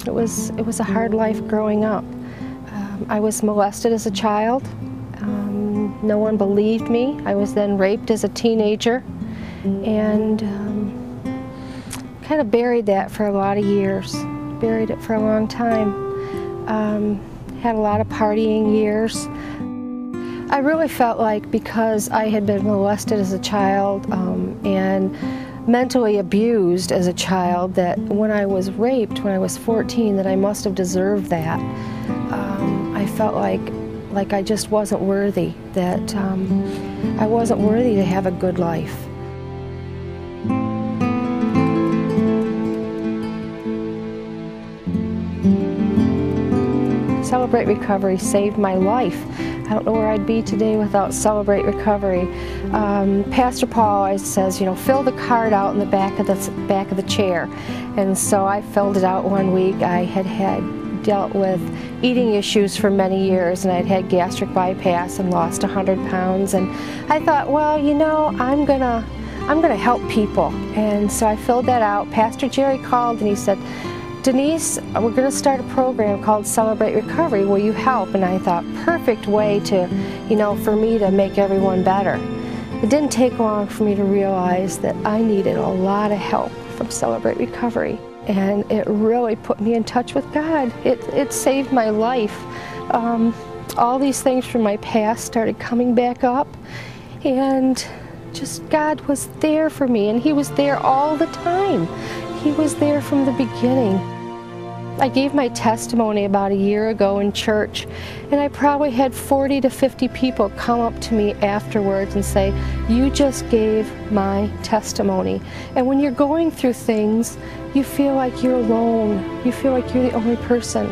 It was a hard life growing up. I was molested as a child. No one believed me. I was then raped as a teenager, and kind of buried that for a lot of years. Buried it for a long time. Had a lot of partying years. I really felt like because I had been molested as a child and mentally abused as a child, that when I was raped when I was 14, that I must have deserved that. I felt like I just wasn't worthy, that I wasn't worthy to have a good life. Celebrate Recovery saved my life. I don't know where I'd be today without Celebrate Recovery. Pastor Paul always says, you know, fill the card out in the back of the chair. And so I filled it out one week. I had dealt with eating issues for many years, and I'd had gastric bypass and lost 100 pounds. And I thought, well, you know, I'm gonna help people. And so I filled that out. Pastor Jerry called and he said, Denise, we're going to start a program called Celebrate Recovery. Will you help? And I thought, perfect way to, you know, for me to make everyone better. It didn't take long for me to realize that I needed a lot of help from Celebrate Recovery. And it really put me in touch with God. It saved my life. All these things from my past started coming back up. And just God was there for me. And He was there all the time. He was there from the beginning. I gave my testimony about a year ago in church, and I probably had 40 to 50 people come up to me afterwards and say, you just gave my testimony. And when you're going through things, you feel like you're alone. You feel like you're the only person.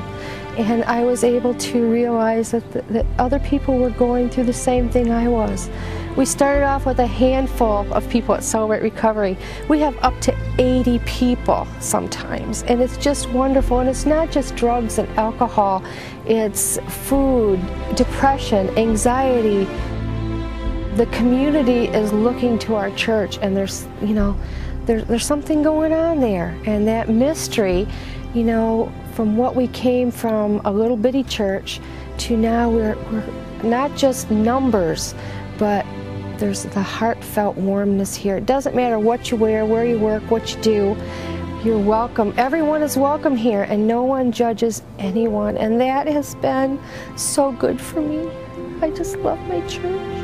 And I was able to realize that other people were going through the same thing I was. We started off with a handful of people at Celebrate Recovery. We have up to 80 people sometimes, and it's just wonderful. And it's not just drugs and alcohol, it's food, depression, anxiety. The community is looking to our church, and there's something going on there. And that mystery, you know, from what we came from, a little bitty church, to now we're not just numbers, but there's the heartfelt warmness here. It doesn't matter what you wear, where you work, what you do. You're welcome. Everyone is welcome here, and no one judges anyone. And that has been so good for me. I just love my church.